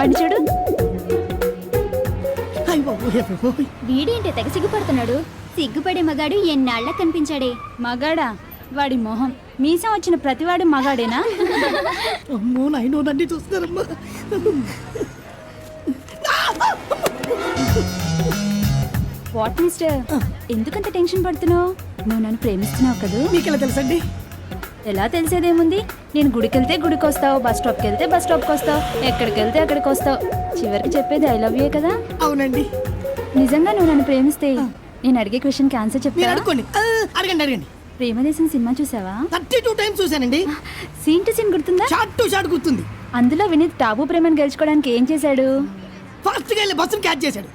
వాడిని చూడు. వీడేంటి తెగ సిగ్గుపడుతున్నాడు? సిగ్గుపడే మగాడు ఎన్నాళ్ళ కనిపించాడే. మగాడా? వాడి మొహం మీసం వచ్చిన ప్రతివాడు మగాడేనా? అమ్మో నాయనో నన్ను చూస్తున్నారమ్మా. వాట్ మిస్టర్, ఎందుకంత టెన్షన్ పడుతున్నావు? నువ్వు నన్ను ప్రేమిస్తున్నావు కదూ? మీకెలా తెలుసండి? ఎలా తెలిసేదేముంది? నేను గుడికి వెళ్తే గుడికి వస్తావు, బస్ స్టాప్కి వెళ్తే బస్ స్టాప్కి వస్తావు, ఎక్కడికి వెళ్తే అక్కడికి వస్తావు. చివరికి చెప్పేది ఐ లవ్ యూ కదా? అవునండి. నిజంగా నువ్వు నన్ను ప్రేమిస్తే నేను అడిగే క్వశ్చన్కి ఆన్సర్ మీరు చెప్తా. అడుక్కోండి. అడగండి అడగండి. ప్రేమదేశం సినిమా చూసావా? 32 టైమ్స్ చూశానండి. సీన్ టు సీన్ గుర్తుందా? షార్ట్ టు షార్ట్ గుర్తుంది. అందులో వినీత్ టాబు ప్రేమను గెలుచుకోవడానికి ఏం చేశాడు? ఫాస్ట్గా వెళ్ళి బస్సును క్యాచ్ చేశాడు.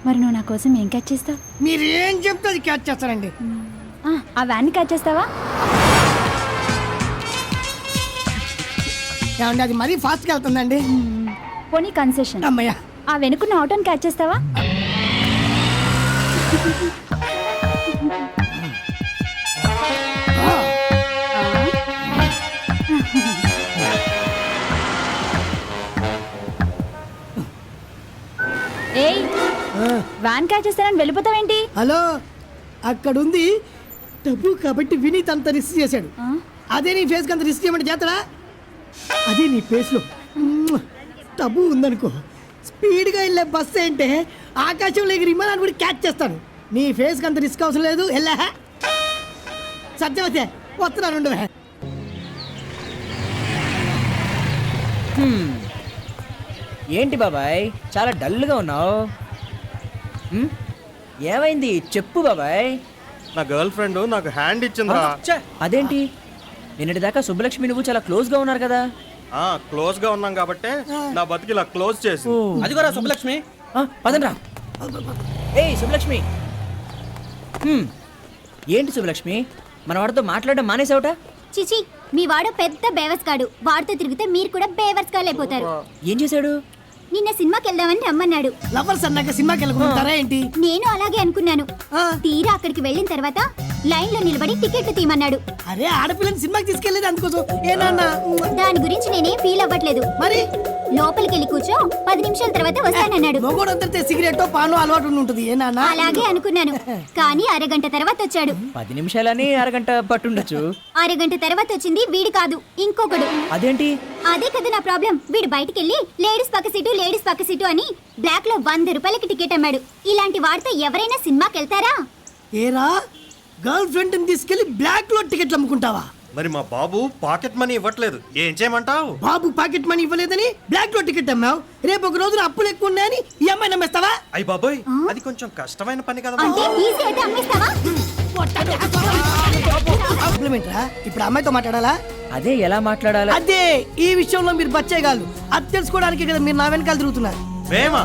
మరి నువ్వు నా కోసం ఏం క్యాచ్ చేస్తావు? మీరు ఏం చెప్తే అది క్యాచ్ చేస్తారండి. ఆ వ్యాన్ని క్యాచ్ చేస్తావా? ఏమండి అది మరీ ఫాస్ట్గా వెళ్తుందండి. పోనీ కన్సెషన్, అమ్మయ్య. ఆ వెనుకున్న ఆటోని క్యాచ్ చేస్తావా? ఏయ్, వ్యాన్ క్యాచ్ చేస్తానని వెళ్ళిపోతావేంటి? హలో, అక్కడుంది డబ్బు కాబట్టి వినీత్ అంత రిస్క్ చేశాడు. అదే నీ ఫేస్కి అంత రిస్క్ చేయమంటే చేస్తాడా? అదే నీ ఫేస్లో డబ్బు ఉందనుకో, స్పీడ్గా వెళ్ళే బస్సు ఏంటే ఆకాశంలో ఎగిరి విమానాన్ని కూడా క్యాచ్ చేస్తాను. నీ ఫేస్కి అంత రిస్క్ అవసరం లేదు. వెళ్ళా సత్యవతే వస్తున్నాను. ఉండవే. ఏంటి బాబాయ్ చాలా డల్గా ఉన్నావు? ఏమైంది చెప్పు బాబాయ్. నా గర్ల్ ఫ్రెండ్ నాకు హ్యాండ్ ఇచ్చిందా? అదేంటి, నిన్నటి దాకా సుబ్బలక్ష్మి నువ్వు చాలా క్లోజ్గా ఉన్నారు కదా? క్లోజ్ గా ఉన్నాం కాబట్టి నా బతికి ఇలా క్లోజ్ చేసి. అది కూడా సుబ్బలక్ష్మి. పదండ్రా. ఏయ్ సుబ్బలక్ష్మి. ఏంటి సుబ్బలక్ష్మి, మన వాడితో మాట్లాడడం మానేసావుట? చిచి, మీ వాడు పెద్ద బేవర్స్ కాడు. వాడితో తిరిగితే మీరు కూడా బేవర్స్ కాలేపోతారు. ఏం చేశాడు? నిన్న సినిమాకి వెళ్దామని రమ్మన్నాడు. లవర్స్ అన్నాక సినిమాకి వెళ్ళకుంటారా ఏంటి? నేను అలాగే అనుకున్నాను. తీరా అక్కడికి వెళ్ళిన తర్వాత లైన్ లో నిలబడి టికెట్లు తీయమన్నాడు. అరే ఆడపిల్లని సినిమాకి తీసుకెళ్లేదు అందుకోసం. ఏనా దాని గురించి నేనేం ఫీల్ అవ్వట్లేదు. మరి లోపలికి వెళ్ళి కూర్చో, 10 నిమిషాల తర్వాత వస్తానన్నాడు. మొగోడంతే సిగరెట్ పాను అలవాటు ఉంటుంది. ఏనా అలాగే అనుకున్నాను, కానీ అరగంట తర్వాత వచ్చాడు. 10 నిమిషాలని అరగంట పట్టుండొచ్చు. అరగంట తర్వాత వచ్చింది వీడి కాదు, ఇంకొకడు. అదేంటి? అదే కదా నా ప్రాబ్లం. వీడు బయటికి వెళ్ళి లేడీస్ పక్క సీటు అని బ్లాక్ లో 100 రూపాయలకి టికెట్ అమ్మాడు. ఇలాంటి వాడితో ఎవరైనా సినిమాకి వెళ్తారా? ఏరా, గర్ల్ ఫ్రెండ్ తీసుకెళ్లి బ్లాక్ లో టికెట్లు అమ్ముకుంటావా? మరి మా బాబు పాకెట్ మనీ ఇవ్వట్లేదు, ఏం చేయమంటావు? బాబు పాకెట్ మనీ ఇవ్వలేదని బ్లాక్ లో టికెట్ అమ్మావు. రేపు ఒక రోజున అప్పులు ఎక్కువ ఉన్నాయని ఈ అమ్మాయి నమ్మేస్తావా? అయ్య బాబోయ్, అది కొంచెం కష్టమైన పని కదా. అంటే ఈజీ అయితే అమ్మేస్తావా? ఇప్పుడు అమ్మాయితో మాట్లాడాలా? అదే ఎలా మాట్లాడాలి? అదే ఈ విషయంలో మీరు బచ్చేగాళ్ళు. అది తెలుసుకోవడానికి కదా మీరు నా వెనకాల తిరుగుతున్నారు. వేమా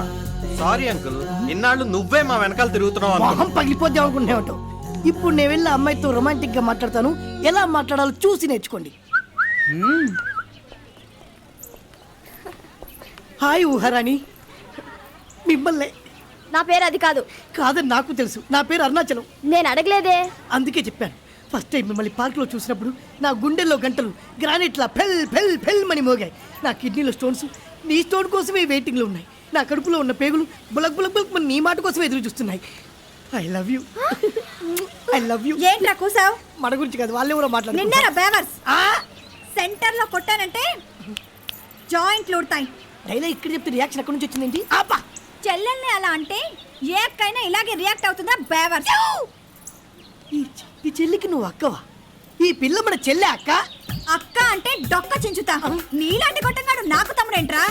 సారీ అంకుల్, ఇన్నాళ్ళు నువ్వే మా వెనకాల తిరుగుతున్నావు అనుకున్నా. మొహం పగిలిపోద్దాం అనుకుంటున్నావు. ఇప్పుడు నేను వెళ్ళి అమ్మాయితో రొమాంటిక్ గా మాట్లాడతాను. ఎలా మాట్లాడాలో చూసి నేర్చుకోండి. హాయ్ ఊహరాణి, మిమ్మల్ని. నా పేరు అది కాదు. కాదని నాకు తెలుసు. నా పేరు అరుణాచలం. నేను అడగలేదే. అందుకే చెప్పాను. ఫస్ట్ టైం మిమ్మల్ని పార్క్లో చూసినప్పుడు నా గుండెల్లో గంటలు గ్రానైట్లా ఫెల్ ఫెల్ ఫెల్ మని మోగాయి. నా కిడ్నీలో స్టోన్స్ నీ స్టోన్ కోసమే వెయిటింగ్లో ఉన్నాయి. నా కడుపులో ఉన్న పేగులు బులక్ బులక్ బులక్ నీ మాట కోసం ఎదురు చూస్తున్నాయి. I love you, I love you. ఏంట్రా కూసావు? మన గురించి కాదు, వాళ్ళే కూడా మాట్లాడు. నిన్నరా బేవర్స్ సెంటర్ లో కొట్టానంటే జాయింట్లు ఉడతాయి. డైలాగ్ ఇక్కడ చెప్తే రియాక్షన్ ఎక్కడి నుంచి వచ్చిందేంటి? అబ్బా, చెల్లెల్ని అలా అంటే ఏ అక్కైనా ఇలాగే రియాక్ట్ అవుతుందా బేవర్స్? ఈ చెల్లికి నువ్వు అక్కవా? ఈ పిల్ల మన చెల్లె అక్క? అక్క అంటే డొక్క చించుతా. నీలాంటి కొట్టగాడు నాకు తమ్ముడేంట్రా?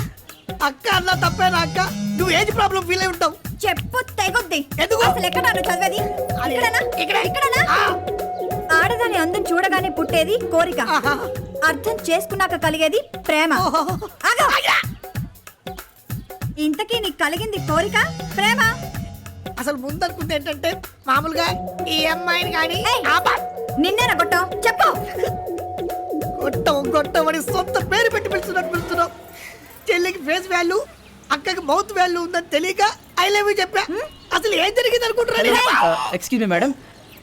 అక్క అన్నా తప్పేనా అక్క? నువ్వు ఏజ్ ప్రాబ్లం ఫీల్ అయి ఉంటావు. చెప్పు తెగొద్ది. ఎందుకు? అసలు ఎక్కడ చదివేది? ఇక్కడనా? ఇక్కడనా? ఆడదాని అందం చూడగానే పుట్టేది కోరిక, అర్థం చేసుకున్నాక కలిగేది ప్రేమ. ఇంతకీ నీకు కలిగింది కోరిక ప్రేమ? అసలు ముందనుకుంది ఏంటంటే మామూలుగా ఈ అమ్మాయిని కానీ నిన్నేనా కొట్టావు? చెప్పు. కొట్టమని సొంత పేరు పెట్టి పిలుస్తున్నావు. చెల్లికి ఫేస్ వాల్యూ, అక్కకి మౌత్ వాల్యూ ఉందని తెలియక ఐ లవ్ యూ చెప్పా. అసలు ఏం జరిగింది అనుకుంటున్నా? ఎక్స్క్యూజ్ మీ మేడం,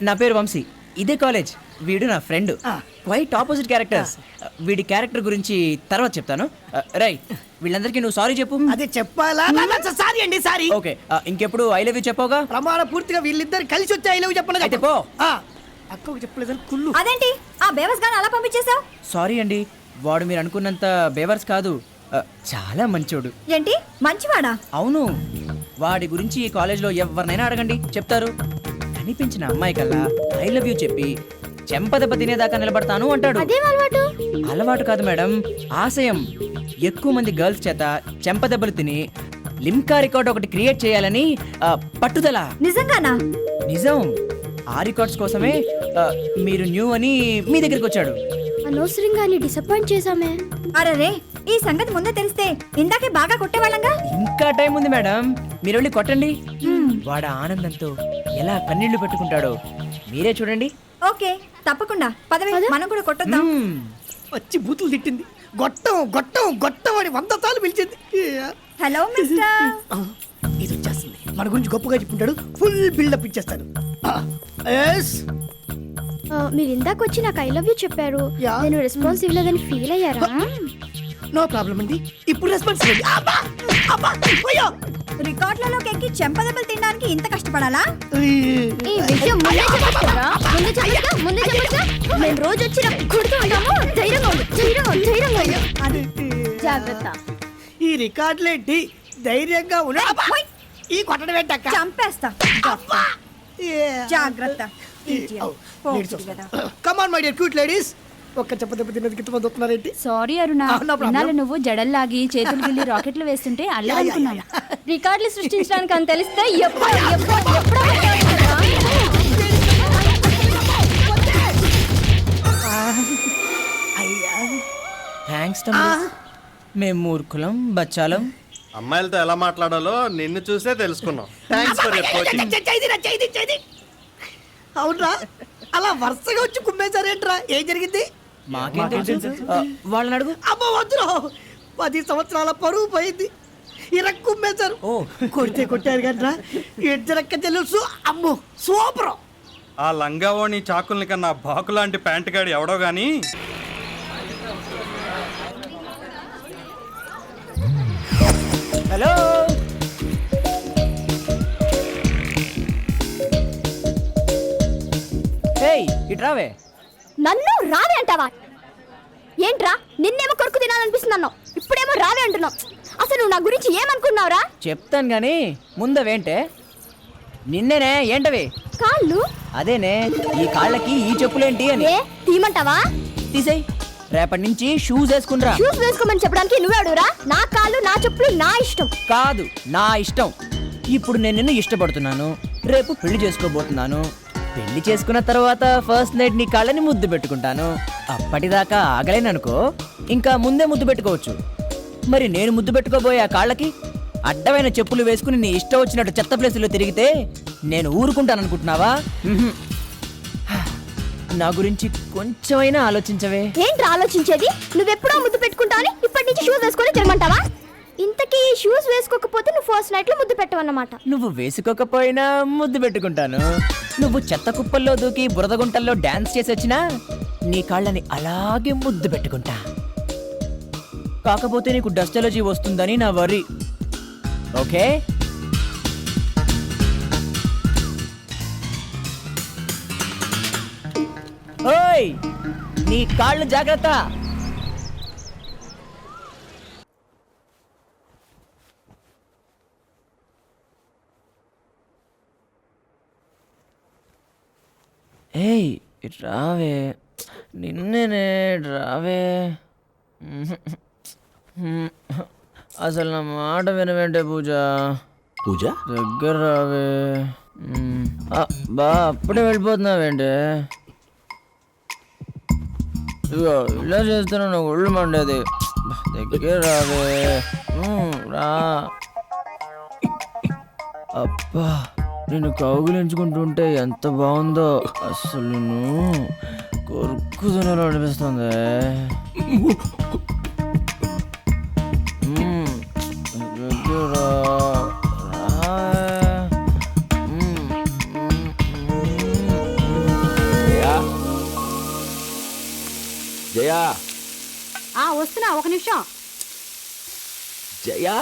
నా పేరు వంశీ, ఇదే కాలేజ్, వీడు నా ఫ్రెండ్. Quite opposite characters. వీడి క్యారెక్టర్ గురించి తర్వాత చెప్తాను. రై వీళ్ళందరికీ నువ్వు సారీ చెప్పు. అదే చెప్పాలా? సారీ అండి, సారీ. ఓకే, ఇంకెప్పుడు ఐ లవ్ యూ చెప్పవుగా. ప్రమాణ పూర్తిగా వీళ్ళిద్దరు కలిసి వచ్చి ఐ లవ్ చెప్పలేదు. అయితే పో. అక్కకు చెప్పలేదని కుళ్ళు. అదేంటి ఆ బేవస్ గాని అలా పంపించేశావు? సారీ అండి, వాడు మీరు అనుకున్నంత బేవర్స్ కాదు. చాలా మంచోడు. ఏంటి మంచివాడా? అవును, వాడి గురించి ఈ కాలేజ్లో ఎవరినైనా అడగండి చెప్తారు. కనిపించిన అమ్మాయి కల్లా ఐ లవ్ యూ చెప్పి చెంపదెబ్బ తినేదాకా నిలబడతాను అంటాడు. అదేం అలవాటు? అలవాటు కాదు మేడం, ఆశయం. ఎక్కువ మంది గర్ల్స్ చేత చెంపదెబ్బలు తిని లిమ్కా రికార్డ్ ఒకటి క్రియేట్ చేయాలని పట్టుదల. నిజంగానా? నిజం. ఆ రికార్డ్స్ కోసమే మీరు న్యూ అని మీ దగ్గరికి వచ్చాడు. అనవసరంగా డిసప్పాయింట్ చేసామే. అరే ఈ సంగతి ముందే తెలిస్తే ఇందాకే బాగా కొట్టేవాళ్ళంగా. ఇంకా టైం ఉంది మేడం, మీరు వెళ్ళి కొట్టండి. వాడు ఆనందంతో ఎలా కన్నీళ్లు పెట్టుకుంటాడో మీరే చూడండి. ఓకే తప్పకుండా పదవి, మనం కూడా కొట్టొద్దాం. వచ్చి బూతులు తిట్టింది. గొట్టం గొట్టం గొట్టం అని 100 సార్లు పిలిచింది. Hello mister. ఇది వచ్చేస్తుంది. మన గురించి గొప్పగా చెప్పుకుంటాడు, ఫుల్ బిల్డప్ ఇచ్చేస్తాడు. మీరు ఇందాక వచ్చి నాకు ఐ లవ్ యూ చెప్పారు. Yeah. నేను రెస్పాన్స్ ఇవ్వలేదని ఫీల్ అయ్యారా? నో ప్రాబ్లం అండి, ఇప్పుడు రెస్పాన్స్ లేదు. రికార్డులలోకి ఎక్కి చెంపదెబ్బలు తినడానికి ఇంత కష్టపడాలా? ఈ విషయం ముందే చెప్పొచ్చురా? ముందే చెప్పొచ్చా? మేము రోజు వచ్చి కొడుతూ ఉంటాము. ధైర్యంగా ఉండు, ధైర్యంగా ఉండు. జాగ్రత్త. ఈ రికార్డులేంటి? ధైర్యంగా ఉన్నా ఈ కొట్టడం ఏంటక్క? చంపేస్తా. జాగ్రత్త. Come on my dear cute ladies. ఒక్క చెప్పదెబ్బ తిన్నది కింద వస్తున్నారేంటి? సారీ అరుణ, no problem. ఇన్నాళ్ళు నువ్వు జడల్లాగి చేతులు గిల్లి రాకెట్లు వేస్తుంటే అల్లనుకున్నాను. రికార్డులు సృష్టించడానికి అని తెలిస్తే ఎప్పుడు థ్యాంక్స్ తమ్ముడు. మేము మూర్ఖులం బచ్చాలం. అమ్మాయిలతో ఎలా మాట్లాడాలో నిన్ను చూసే తెలుసుకున్నాం. Thanks for your coaching. అవునరా, అలా వరుసగా వచ్చి కుమ్మేశారేంట్రా? ఏం జరిగింది? మాకేం తెలుసు? వాళ్ళని అడుగు. అమ్మ వద్దురా, 10 సంవత్సరాల పరువు పోయింది. కుమ్మేశారు. కొడితే కొట్టారు కదరా, ఇద్దరక్క తెలుసు. అమ్మో సూపర్. ఆ లంగావోని చాకుల్ని కన్నా బాకు లాంటి ప్యాంట్ గాడి ఎవడో గాని. హలో, ఇట్రావే. నన్ను రావే అంటావా? ఏంట్రా, నిన్నేమో కొరుకు తినాలనిపిస్తుంది అన్నావు, ఇప్పుడేమో రావే అంటున్నావు. అసలు నువ్వు నా గురించి ఏమనుకున్నావురా? చెప్తాను గాని ముందవేంటే. నిన్నేనే ఏంటవి? కాళ్ళు. అదేనే, ఈ కాళ్ళకి ఈ చెప్పులేంటి అని. ఏ తీయమంటావా? తీసేయ్, రేపటి నుంచి షూస్ వేసుకుంటా. షూస్ వేసుకోమని చెప్పడానికి నువ్వే అడుగురా? నా కాళ్ళు నా చెప్పులు నా ఇష్టం. కాదు, నా ఇష్టం. ఇప్పుడు నేను నిన్ను ఇష్టపడుతున్నాను, రేపు పెళ్లి చేసుకోబోతున్నాను. పెళ్లి చేసుకున్న తర్వాత ఫస్ట్ నైట్ నీ కాళ్ళని ముద్దు పెట్టుకుంటాను. అప్పటిదాకా ఆగలేననుకో, ఇంకా ముందే ముద్దు పెట్టుకోవచ్చు. మరి నేను ముద్దు పెట్టుకోబోయే ఆ కాళ్ళకి అడ్డమైన చెప్పులు వేసుకుని నీ ఇష్టం వచ్చినట్టు చెత్త ప్లేసుల్లో తిరిగితే నేను ఊరుకుంటాననుకుంటున్నావా? నా గురించి కొంచెమైనా ఆలోచించవే. ఏంట్రా ఆలోచించేది? నువ్వెప్పుడో ముద్దు పెట్టుకుంటావని ఇప్పటి నుంచి షూస్ వేసుకొని తిరగమంటావా? ఇంతకీ షూస్ వేసుకోకపోతే నువ్వు ఫస్ట్ నైట్ లో ముద్దు పెట్టవన్నమాట. నువ్వు వేసుకోకపోయినా ముద్దు పెట్టుకుంటాను. నువ్వు చెత్త కుప్పల్లో దూకి బురదగుంటల్లో డాన్స్ చేసి వచ్చినా నీ కాళ్ళని అలాగే ముద్దు పెట్టుకుంటా. కాకపోతే నీకు డస్ట్ ఎలర్జీ వస్తుందని నా వర్రీ. ఓకే, ఓయ్ నీ కాళ్ళు జాగ్రత్త. ఏయ్ ఇటు రావే, నిన్నేనే రావే. అసలు నా మాట వినవేంటే పూజ. పూజ దగ్గర రావే. బా అప్పుడే వెళ్ళిపోతున్నావేంటే? ఇదిగో ఇలా చేస్తున్నా నాకు ఒళ్ళు మండేది. దగ్గర రావే. రా. అబ్బా, నేను కౌగిలించుకుంటుంటే ఎంత బాగుందో. అసలు నేను కొరుకు తినాలో అనిపిస్తుంది. వస్తున్నా ఒక నిమిషం. జయా,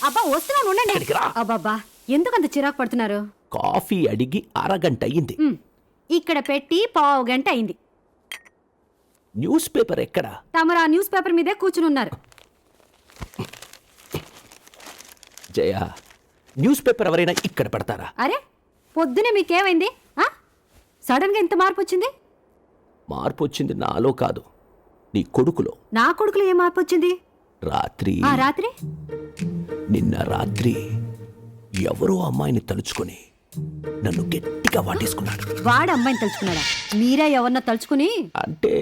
అబ్బా వస్తున్నాను ఉండండి. ఇక్కడికి రా. అబ్బాబ్బా ఎందుకంత చిరాకు పడుతున్నారు? కాఫీ అడిగి అరగంట అయ్యింది. ఇక్కడ పెట్టి 1/2 గంట అయింది. న్యూస్ పేపర్ ఎక్కడా? తమరు ఆ న్యూస్ పేపర్ మీదే కూర్చుని ఉన్నారు. జయా, న్యూస్ పేపర్ ఎవరైనా ఇక్కడ పెడతారా? అరే పొద్దునే మీకేమైంది? సడన్ గా ఇంత మార్పు వచ్చింది? మార్పు వచ్చింది నాలో కాదు, నీ కొడుకులో. నా కొడుకులో ఏం మార్పు వచ్చింది? రాత్రి రాత్రి నిన్న రాత్రి ఎవరో అమ్మాయిని తలుచుకొని నన్ను గట్టిగా వాటేసుకున్నాడు. వాడు అమ్మాయిని తలుచుకున్నాడా? మీరే ఎవరినో తలుచుకుని? అంటే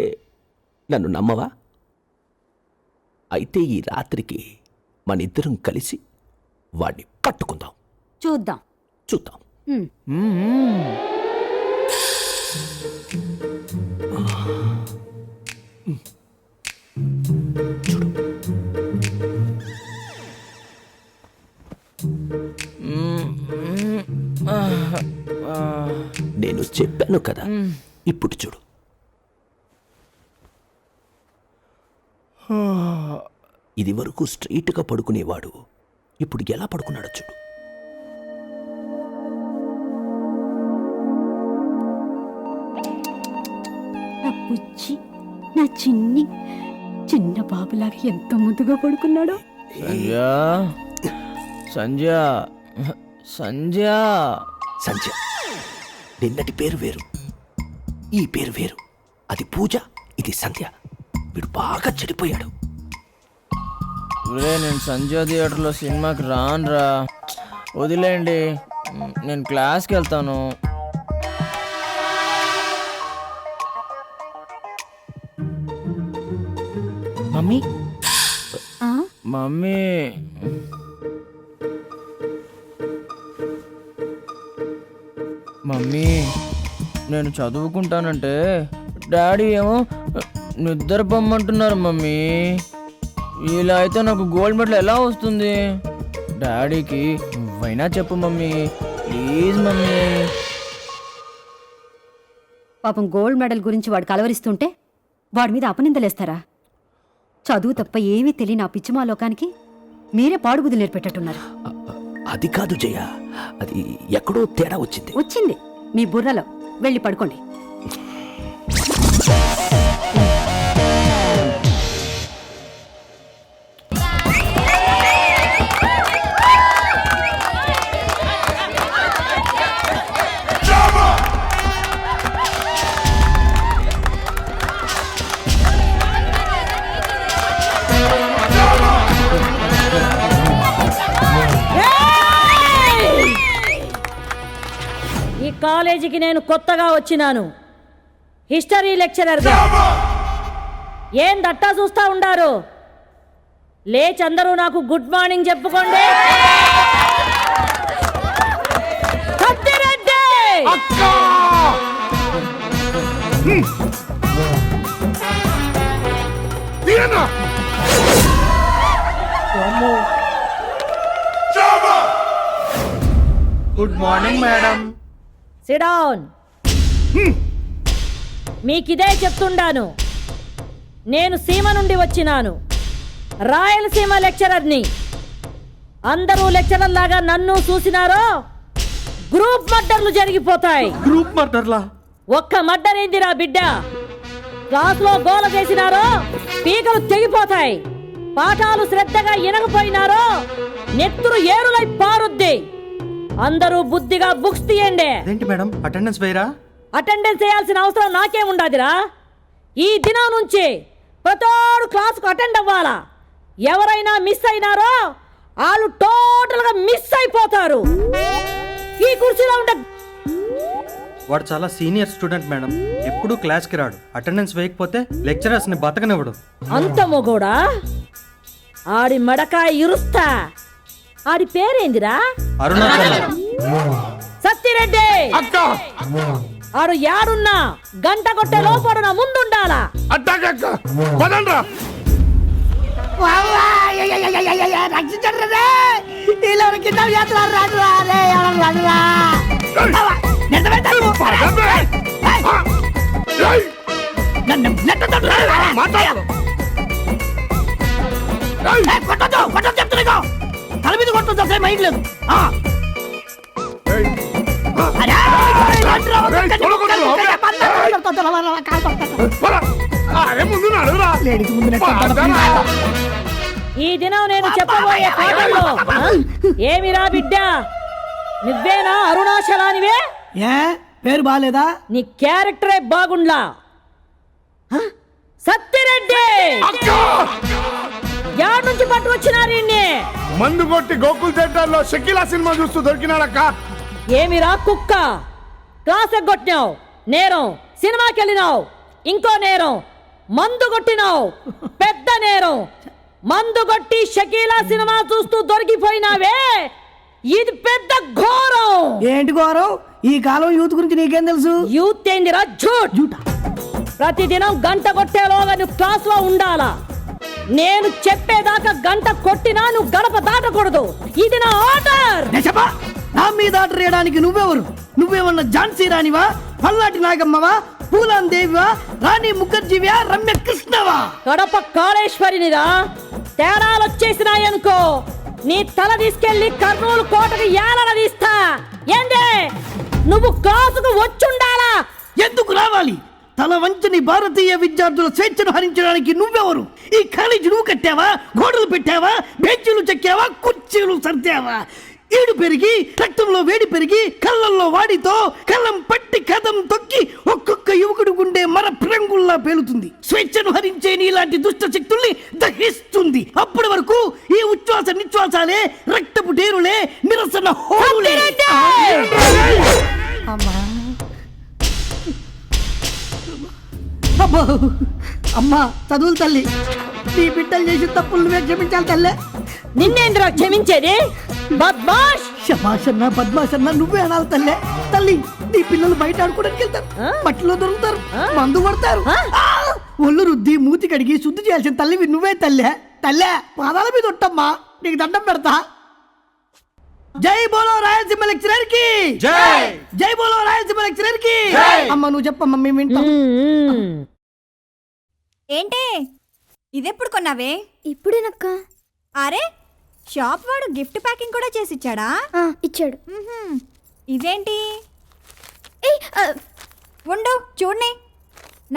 నన్ను నమ్మవా? అయితే ఈ రాత్రికి మనిద్దరం కలిసి వాడిని పట్టుకుందాం. చూద్దాం. చూద్దాం. చూడు. నేను చెప్పాను కదా, ఇప్పుడు చూడు. ఇది వరకు స్ట్రైట్గా పడుకునేవాడు, ఇప్పుడు ఎలా పడుకున్నాడో చూడు. నా బుజ్జి, నా చిన్న బాబులాగా ఎంత ముద్దుగా పడుకున్నాడో. సంధ్య సంధ్య సంధ్య నిన్నటి పేరు వేరు, ఈ పేరు వేరు. అది పూజ, ఇది సంధ్య. వీడు బాగా చెడిపోయాడు. నేను సంధ్య థియేటర్లో సినిమాకి రానురా, వదిలేండి, నేను క్లాస్కి వెళ్తాను. మమ్మీ మమ్మీ మమ్మీ నేను చదువుకుంటానంటే డాడీ ఏమో నిద్రపోమ్మంటున్నారు మమ్మీ. ఇలా అయితే నాకు గోల్డ్ మెడల్ ఎలా వస్తుంది? డాడీకి నువ్వైనా చెప్పు మమ్మీ, ప్లీజ్ మమ్మీ. పాపం గోల్డ్ మెడల్ గురించి వాడు కలవరిస్తుంటే వాడి మీద అపనిందలేస్తారా? చదువు తప్ప ఏమీ తెలియని ఆ పిచ్చిమా లోకానికి మీరే పాడుబుద్ధి నేర్పెట్టట్టున్నారు. అది కాదు జయ, అది ఎక్కడో తేడా వచ్చింది. వచ్చింది మీ బుర్రలో. వెళ్ళి పడుకోండి. ఈ కాలేజీకి నేను కొత్తగా వచ్చినాను, హిస్టరీ లెక్చరర్గా. ఏం దట్టా చూస్తా ఉండారు? లేచి అందరూ నాకు గుడ్ మార్నింగ్ చెప్పుకోండి. Satya Reddy! Good morning madam. Sit down. మీకిదే చెప్తుండాను, నేను సీమ నుండి వచ్చినాను, రాయలసీమ లెక్చరర్ని. అందరూ లెక్చరర్ లాగా నన్ను చూసినారో గ్రూప్ మర్డర్లు జరిగిపోతాయి. గ్రూప్ మర్డర్లా? ఒక్క మర్డర్ ఏందిరా బిడ్డ? క్లాసులో గోల చేసినారో పీకలు తెగిపోతాయి. పాఠాలు శ్రద్ధగా వినకపోయినారో నెత్తురు ఏరులై పారుద్ది. అందరూ బుద్ధిగా బుక్స్ తీయండి. ఏంటి మేడం, అటెండెన్స్ వేయరా? అటెండెన్స్ చేయాల్సిన అవసరం నాకేముండదురా. ఈ దినం నుంచి ప్రతోడు క్లాసుకు అటెండ్ అవ్వాలా. ఎవరైనా మిస్ అయినారో వాళ్ళు టోటల్గా మిస్ అయిపోతారు. ఈ కుర్చీలో ఉండే వాడు చాలా సీనియర్ స్టూడెంట్ మేడం, ఎప్పుడూ క్లాస్కి రాడు. అటెండెన్స్ వేయకపోతే లెక్చరర్స్ని బతకనివ్వడు. అంత మొగోడా? ఆడి మడకాయ ఇరుస్తా. ఆడి పేరేందిరా? అరుణాచలం. సత్తిరెడ్డి! ఆడు యాడున్నా గంట కొట్టే లోపల నా ముందుండాలా. కొట్టొద్దు చెప్తున్నా, తల మీద కొట్టొద్దు, అసలు మైండ్ లేదు. ఆ. అరే, లేడీస్ ముందు ఈ దినం నేను చెప్పబోయే పాటల్లో ఏమిరా బిడ్డ, నువ్వేనా అరుణాచలానివే? ఏ పేరు బాగాలేదా? నీ క్యారెక్టరే బాగుండ్లా. సత్యరెడ్డి యాడ్ నుంచి పట్టు వచ్చినారు. మందు కొట్టి గోకుల్ థియేటర్ లో షకీలా సినిమా చూస్తూ దొరికినాడక్క. ఏమిరా కుక్క, క్లాస్ ఎగ్గొట్టినావు, నేరం. సినిమాకి వెళ్ళినావు, ఇంకో నేరం. మందు కొట్టినావు, పెద్ద నేరం. మందు కొట్టి షకీలా సినిమా చూస్తూ దొరికిపోయినావే, ఇది పెద్ద ఘోరం. ఏంటి ఘోరం? ఈ కాలం యూత్ గురించి నీకేం తెలుసు? యూత్ ఏందిరా, జూట్. ప్రతిదినం గంట కొట్టేలోగా నువ్వు క్లాస్ లో ఉండాలా. నేను చెప్పేదాకా గంట కొట్టినా నువ్వు గడప దాటకూడదు. ఇది నా ఆర్డర్. నా మీద ఆర్డర్ వేయడానికి నువ్వెవరు? నువ్వేమన్నా ఝాన్సీ రాణివా, పల్లాటి నాగమ్మవా, పూలాన్ దేవివా, రాణి ముఖర్జీవా, రమ్య కృష్ణవా? కడప కాళేశ్వరినిరా. తేడాలు వచ్చేసినాయనుకో నీ తల తీసుకెళ్లి కర్నూలు కోటకు ఏలడదీస్తా. ఏందే, నువ్వు క్లాసుకు వచ్చుండాలా. ఎందుకు రావాలి? తల వంచని భారతీయ విద్యార్థుల స్వేచ్ఛను హరించడానికి నువ్వెవరు? ఈ కాలేజీ నువ్వు కట్టావా? గోడలు పెట్టావా? బెంచీలు చెక్కావా? కుర్చీలు సర్దావా? ఈడు పెరిగి, రక్తంలో వేడి పెరిగి, కళ్ళల్లో వాడితో కళ్ళం పట్టి కదం తొక్కి ఒక్కొక్క యువకుడు గుండె మర ప్రంగుల్లా పేలుతుంది. స్వేచ్ఛను హరించే నీలాంటి దుష్ట శక్తుల్ని దహిస్తుంది. అప్పటి వరకు ఈ ఉచ్ఛ్వాస నిశ్వాసాలే రక్తపు డేరులే, నిరసన హోరులే. అమ్మా, అబ్బో, అమ్మా చదువులు తల్లి, నీ బిడ్డలు చేసిన తప్పులు నువ్వే క్షమించాలి తల్లే. నిన్నేంద్ర క్షమించేది, బద్మాష్. శభాషన్నా బద్మాషన్నా నువ్వే అనాలి తల్లే. తల్లి, నీ పిల్లలు బయట ఆడుకోవడానికి వెళ్తారు, మట్టిలో దొరుకుతారు, మందు కొడతారు. ఒళ్ళు రుద్ది మూతి కడిగి శుద్ధి చేయాల్సిన తల్లివి నువ్వే తల్లే. తల్లే పాదాల మీద ఉంటామ్మా, నీకు దండం పెడతా. జై బోలో రాయలసీమ లెక్చరర్ కి జై. జై బోలో రాయలసీమ లెక్చరర్ కి. అమ్మ నువ్వు చెప్పమ్మా, మేము వింటాం. ఏంటే ఇదెప్పుడు కొన్నావే? ఇప్పుడేనక్క. అరే, షాప్ వాడు గిఫ్ట్ ప్యాకింగ్ కూడా చేసిచ్చాడా? ఇచ్చాడు. ఇదేంటి? ఉండు చూడని.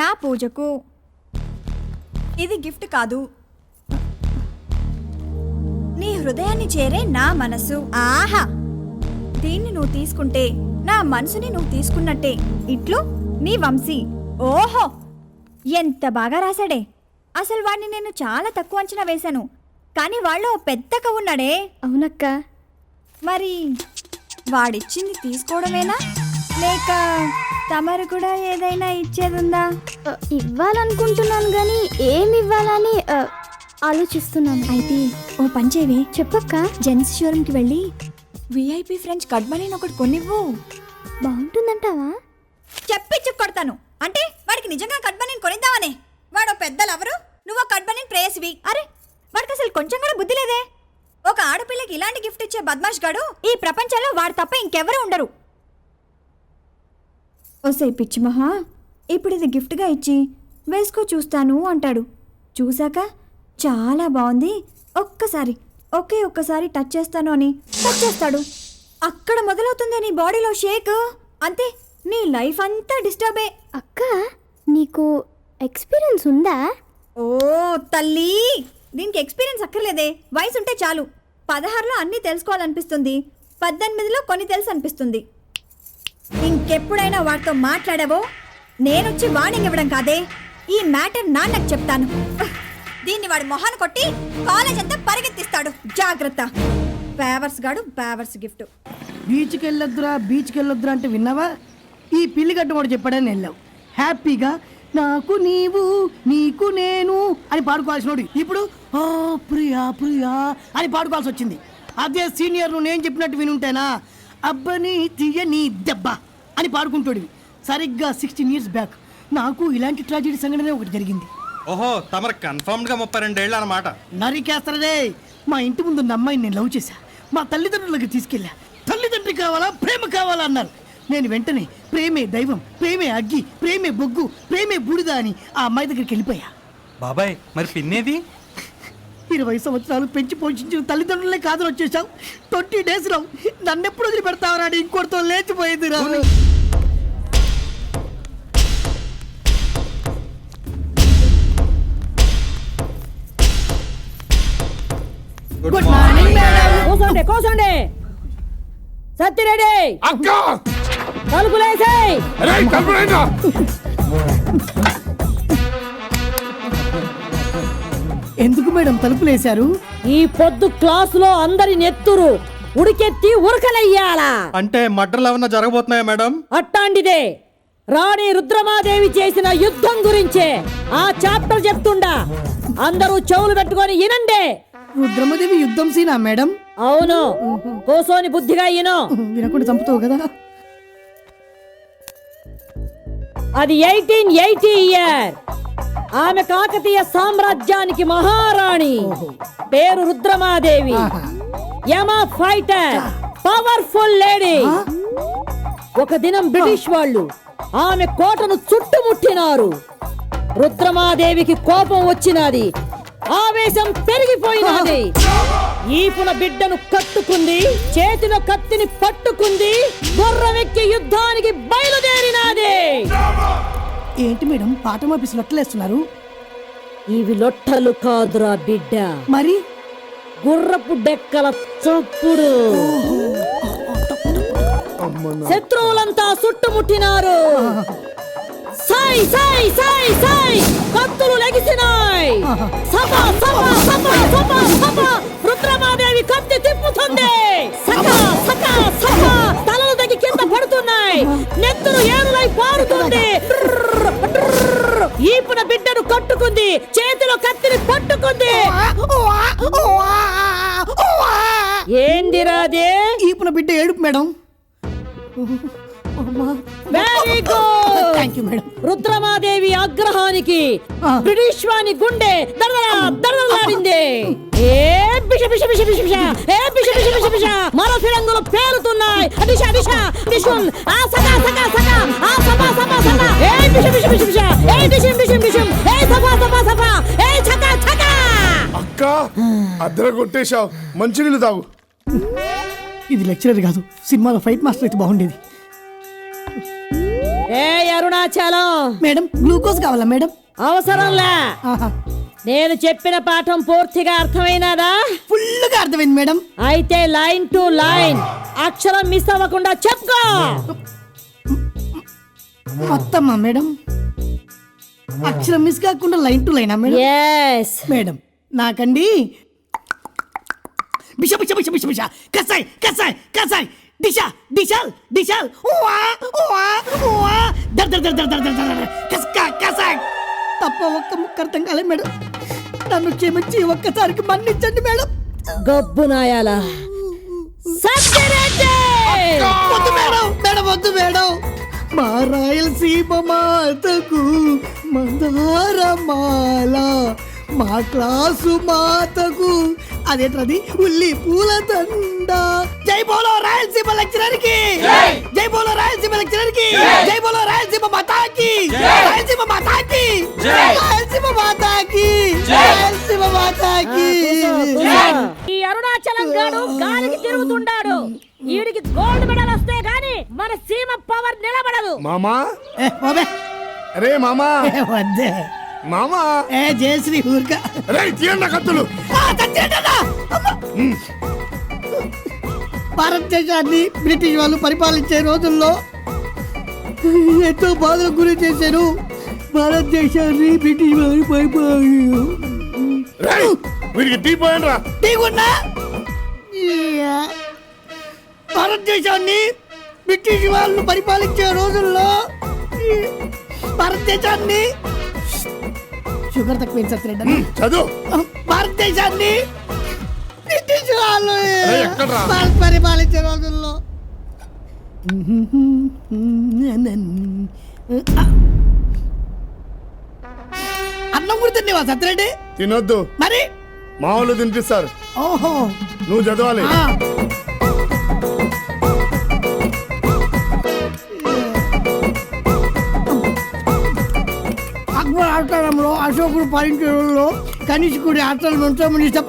నా పూజకు ఇది గిఫ్ట్ కాదు, నీ హృదయాన్ని చేరే నా మనసు. ఆహా, దీన్ని నువ్వు తీసుకుంటే నా మనసుని నువ్వు తీసుకున్నట్టే. ఇట్లు నీ వంశీ. ఓహో, ఎంత బాగా రాశాడే. అసలు వాడిని నేను చాలా తక్కువ అంచనా వేశాను, కానీ వాళ్ళు పెద్ద కవున్నాడే. అవునక్క. మరి వాడిచ్చింది తీసుకోవడమేనా, లేక తమరు కూడా ఏదైనా ఇచ్చేదుందా? ఇవ్వాలనుకుంటున్నాను గాని ఏమి ఇవ్వాలని ఆలోచిస్తున్నాను. అయితే ఓ పంచేవే. చెప్పక్క. జెంట్స్ షోరూమ్కి వెళ్ళి విఐపి ఫ్రెంచ్ కడ్మనీని ఒకటి కొనివ్వు. బాగుంటుందంటావా? చెప్పి కొడతాను. అంటే వాడికి నిజంగా కడ్మనీని కొనిద్దామనే. వాడు పెద్ద లవరు, నువ్వు కడ్మనీని ప్రేయసివి. అరే, వాడికి అసలు కొంచెం కూడా బుద్ధి లేదే. ఒక ఆడపిల్లకి ఇలాంటి గిఫ్ట్ ఇచ్చే బద్మాష్ గాడు ఈ ప్రపంచంలో వాడు తప్ప ఇంకెవరు ఉండరు. ఓసే పిచ్చి మహా, ఇప్పుడు ఇది గిఫ్ట్గా ఇచ్చి వేసుకో చూస్తాను అంటాడు. చూశాక చాలా బాగుంది, ఒక్కసారి టచ్ చేస్తాను అని టచ్ చేస్తాడు. అక్కడ మొదలవుతుంది నీ బాడీలో షేక్. అంతే, నీ లైఫ్ అంతా డిస్టర్బే. అక్క, నీకు ఎక్స్పీరియన్స్ ఉందా? ఓ తల్లి, దీనికి ఎక్స్పీరియన్స్ అక్కర్లేదే. వయసు ఉంటే చాలు. 16లో అన్నీ తెలుసుకోవాలనిపిస్తుంది, 18లో కొన్ని తెలుసు అనిపిస్తుంది. ఇంకెప్పుడైనా వాడితో మాట్లాడావో నేనొచ్చి వార్నింగ్ ఇవ్వడం కాదే, ఈ మ్యాటర్ నాన్నకు చెప్తాను. దీన్ని వాడి మొహాన్ని కొట్టి కాలేజ్ అంతా పరిగెత్తిస్తాడు. జాగ్రత్త. పేవర్స్ గాడు, పేవర్స్ గిఫ్ట్. బీచ్కి వెళ్ళొద్దురా అంటే విన్నావా? ఈ పిల్లిగడ్డ వాడు చెప్పాడని వెళ్ళావు. హ్యాపీగా నాకు నీవు నీకు నేను అని పాడుకోవాల్సినోడు ఇప్పుడు ఓ ప్రియా ప్రియా అని పాడుకోవాల్సి వచ్చింది. అదే సీనియర్ నువ్వు నేను చెప్పినట్టు వినుంటేనా అబ్బని తీయని దెబ్బ అని పాడుకుంటాడు. సరిగ్గా 16 years బ్యాక్ నాకు ఇలాంటి ట్రాజెడీ సంఘటన ఒకటి జరిగింది. ఓహో, తమరు కన్ఫర్మ్డ్గా 32 ఏళ్ళు అన్నమాట. నరికేస్తారదే. మా ఇంటి ముందు ఉన్న అమ్మాయిని నేను లవ్ చేశా. మా తల్లిదండ్రులకి తీసుకెళ్ళా. తల్లిదండ్రి కావాలా, ప్రేమ కావాలా అన్నారు. నేను వెంటనే ప్రేమే దైవం, ప్రేమే అగ్గి, ప్రేమే బొగ్గు, ప్రేమే బూడిద అని ఆ అమ్మాయి దగ్గరికి వెళ్ళిపోయా. బాబాయ్, మరి పిన్నేది? 20 సంవత్సరాలు పెంచి పోషించిన తల్లిదండ్రులే కాదని వచ్చేసావు. 20 days రావు నన్నెప్పుడు వదిలిపెడతావరా అని ఇంకోటితో లేచిపోయింది రా. Good morning madam. కూసండి కూసండి. సత్తిరెడ్డి అక్క తలుపులేసాయి. రేయ్ తలుపులేంరా. ఎందుకు మేడం తలుపులేశారు? ఈ పొద్దు క్లాసులో అందరి నెత్తురు ఉడికెత్తి ఉరకలయ్యాలా. అంటే మర్డర్లు ఏమన్నా జరగబోతున్నాయా మేడం? అట్టాంటిదే రాణి రుద్రమాదేవి చేసిన యుద్ధం గురించే ఆ చాప్టర్ చెప్తుండా. అందరూ చెవులు పెట్టుకొని వినండి. రుద్రమదేవి యుద్ధం సీనా మేడం? అవును, కోసోని బుద్ధిగా ఈను. వినకుండా చంపుతావు కదా. అది 1880 ఇయర్. ఆమె కాకతీయ సామ్రాజ్యానికి మహారాణి. పేరు రుద్రమాదేవి. యమా ఫైటర్, పవర్ఫుల్ లేడీ. ఒక దినం బ్రిటిష్ వాళ్ళు ఆమె కోటను చుట్టుముట్టినారు. రుద్రమాదేవికి కోపం వచ్చినది, ఆవేశం పెరిగిపోయినది. ఈపున బిడ్డను కట్టుకుంది, చేతిలో కత్తిని పట్టుకుంది, గుర్రమెక్కి యుద్ధానికి బయలుదేరినది. ఏంటి మేడం పాఠం ఆఫీస్ లొట్టలేస్తున్నారు? ఇవి లొట్టలు కాదురా బిడ్డ, మరి గుర్రపు డెక్కల చప్పుడు. శత్రువులంతా చుట్టుముట్టినారు. సై సై సై సై కత్తులు లెగిసినాయి. సప సప సప సప సప రుద్రమాదేవి కత్తి తిప్పుతుంది. సక సక సక తలలు దగ్గి కింద పడుతున్నాయి. నెత్తురు ఏరులై పారుతుంది. ఈపున బిడ్డను కట్టుకుంది, చేతిలో కత్తిని పట్టుకుంది. ఏందిరాదే? ఈపున బిడ్డ ఏడుపు madam. Very good. Thank you madam. Rudramadevi ఆగ్రహానికి బ్రిటిష్ వాని గుండె దడదడలాడింది. ఏ బిష బిష బిష బిష బిష, ఏ బిష బిష బిష బిష మరో ఫిరంగులు పేలుతున్నాయి. దిశ దిశ దిశున్, ఆ సక సక సక, ఆ సప సప సప, ఏ బిష బిష బిష బిష, ఏ దిశం దిశం దిశం, ఏ సప సప సప, ఏ చక చక. అక్క అద్దర కొట్టేశావు, మంచినీళ్ళు తాగు. ఇది లెక్చరర్ కాదు, సినిమాలో ఫైట్ మాస్టర్ అయితే బాగుండేది. ఏ అరుణాచలం మేడం గ్లూకోజ్ కావాలా మేడం? అవసరంలే. ఆహా, నేను చెప్పిన పాఠం పూర్తిగా అర్థమైనదా? ఫుల్గా అర్థమైంది మేడం. అయితే లైన్ టు లైన్ అక్షరం మిస్ అవ్వకుండా చెప్పుకో. మొత్తమ్మా మేడం? అక్షరం మిస్ కాకుండా లైన్ టు లైనా మేడం? ఎస్ మేడం నాకండి బిష బిష బిష బిష బిష, కసాయ్ కసాయ్ కసాయ్, దిశ దిశాల్ దిశాల్, ఉవా ఉవా ఉవా, దర్ దర్ దర్ దర్ దర్ దర్ దర్, కస్కా కసాయ్. తప్ప ఒక్క ముక్క అర్థం కాలే మేడం. నన్ను క్షమించి ఒక్కసారికి మన్నించండి మేడం. గబ్బు నాయాల సత్యరెడ్డి. వద్దు మేడం, మేడం వద్దు మేడం. మా రాయలసీమ మాతకు మందారమాల, మా క్లాసు మాతకు అదేంటది ఉల్లి పూల దండ. జై బోలో రాయలసీమ లెక్చరర్ కి, జై బోలో రాయలసీమ లెక్చరర్ కి, జై బోలో రాయలసీమ మాతాకి, రాయలసీమ మాతాకి, రాయలసీమ మాతాకి, రాయలసీమ మాతాకి. ఈ అరుణాచలం గాడు గాలికి తిరుగుతుండాడు. వీడికి గోల్డ్ మెడల్ వస్తే గాని మన సీమ పవర్ నిలబడదు. మామా బాబే అరే మామా వద్దే మామా. జయశ్రీ ఊరిక. రే తీయండి కత్తులు. భారతదేశాన్ని బ్రిటిష్ వాళ్ళు పరిపాలించే రోజుల్లో ఎంతో బాధలకు గురి చేశారు. భారతదేశాన్ని బ్రిటిష్ వాళ్ళు పరిపాలి వీడికి టీ పోయండి రా. టీగున్నా భారతదేశాన్ని బ్రిటిష్ వాళ్ళు పరిపాలించే రోజుల్లో భారతదేశాన్ని షుగర్ తక్కువ సత్యరెడ్డి చదువు. భారతదేశాన్ని బ్రిటిష్ వాళ్ళు ఎక్కడ్రా? పరిపాలించే రోజుల్లో అన్నం కూడా తినేవా సత్యరెడ్డి? తినొద్దు, మరి మా వాళ్ళు తినిపిస్తారు. ఓహో నువ్వు చదవాలి. అక్బర్ ఆస్థానంలో అశోకుడు పాలించే రోజుల్లో కనిష్కుడి ఆటలు ఉంటామని ఇష్టం.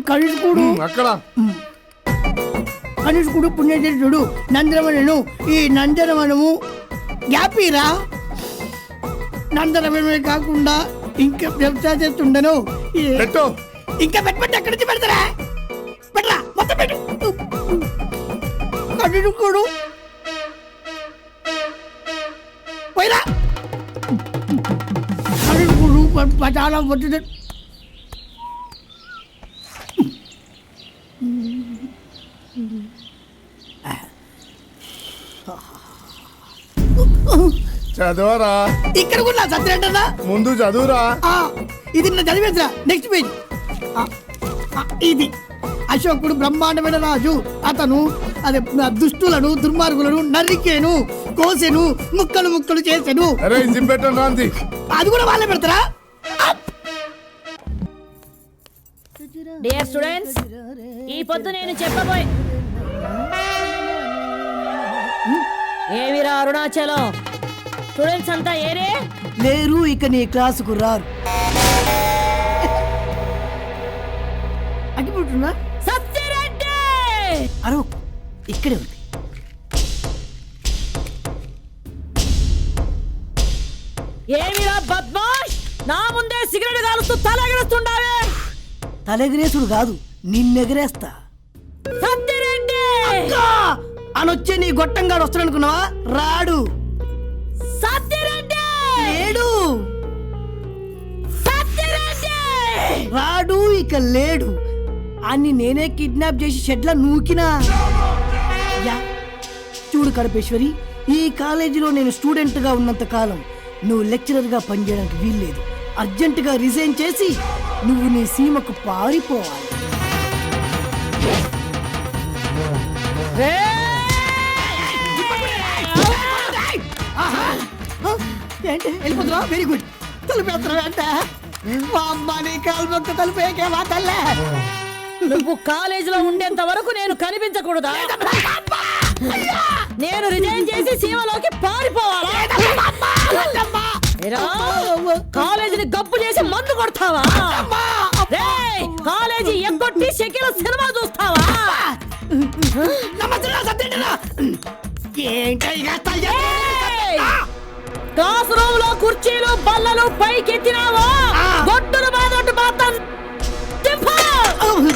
కనిష్కుడు అక్కడ కనిష్కుడు పుణ్యచరిత్రుడు నందనవనను. ఈ నందనవనము గ్యాపీరా. నందనవనమే కాకుండా ఇంకా వ్యవసాయ చేస్తుండను. పెట్టు. ఇంకా పెట్టమంటే ఎక్కడి నుంచి పెడతారా? పెట్టరా మొత్తం పెట్టు. కనిష్కుడు పోయిరా. కనిష్కుడు చాలా వచ్చింది. చదవరా, ఇక్కడ కూడా సత్యంటనా? ముందు చదువురా. ఇది నా చదివేసరా. Next page. ఇది అశోకుడు బ్రహ్మాండమైన రాజు. అతను అదే దుష్టులను దుర్మార్గులను నరికేను, కోసెను, ముక్కలు ముక్కలు చేసెను. అరే ఇది పెట్టండి రాంది. అది కూడా వాళ్ళే పెడతారా? డియర్ స్టూడెంట్స్, ఈ పొద్దు నేను చెప్పబోయే ఏమిరా అరుణాచలం, స్టూడెంట్స్ అంతా ఏరే లేరు, ఇక నీ క్లాసుకు రారు. అగ్గిపుట్టున్నా సత్యరెడ్డి అరో ఇక్కడే ఉంది. ఏమిరా బద్మాష్, నా ముందే సిగరెట్ కాలుస్తూ తలెగరేస్తుండావే. తలెగరేసుడు కాదు, నిన్నెగరేస్తా. సత్యరెడ్డి అనొచ్చే నీ గొట్టంగాడు వస్తాడనుకున్నావా? రాడు. సత్యరెడ్డి లేడు. సత్యరెడ్డి రాడు, ఇక లేడు. అన్ని నేనే కిడ్నాప్ చేసి షెడ్ల నూకినా. యా, చూడు కడపేశ్వరి, ఈ కాలేజీలో నేను స్టూడెంట్ గా ఉన్నంత కాలం నువ్వు లెక్చరర్ గా పనిచేయడానికి వీల్లేదు. అర్జెంటుగా రిజైన్ చేసి నువ్వు నీ సీమకు పారిపోవాలి. ఏంటి వెళ్ళిపోతున్నా? Very good. తలుపేస్తున్నా అంట. మా అమ్మ నీ కాలు మొక్క తలుపేకే మా తల్లే. నువ్వు కాలేజీలో ఉండేంత వరకు నేను కనిపించకూడదా? నేను రిజైన్ చేసి సీమలోకి పారిపోవాలా? ఏరా, కాలేజీని గబ్బు చేసి మందు కొడతావా? రేయ్, కాలేజీ ఎగ్గొట్టి షకీల సినిమా చూస్తావా? ఏయ్, క్లాస్ రూమ్ లో కుర్చీలు బల్లలు పైకెత్తినావా? గొడ్డును బాదొట్టు మాత్రం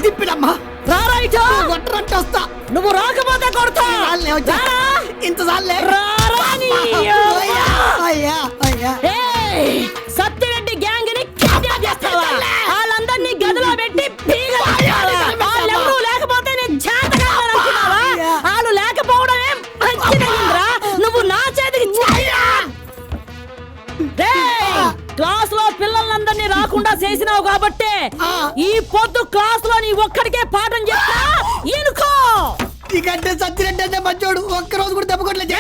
దిప్పిడమ్మా. వస్తా. నువ్వు రాకపోతే కొడతా. ఇంత సార్లే. సత్యరెడ్డి గ్యాంగ్ ని కిడ్నాప్ చేస్తావా? వాళ్ళందరినీ గదిలో పెట్టి వాళ్ళెవరూ లేకపోతే నేను చేతగానుకున్నావా? వాళ్ళు లేకపోవడమే మంచిదయ్యిందిరా. నువ్వు నా చేతికి క్లాస్ లో పిల్లలందరినీ రాకుండా చేసినావు కాబట్టి ఈ పొద్దు క్లాస్ లో నీ ఒక్కడికే పాఠం చెప్తా. ఇనుకో. ఇకంటే సత్యరెడ్డి అంటే మంచోడు. ఒక్కరోజు కూడా దెబ్బ కొట్టలేదు.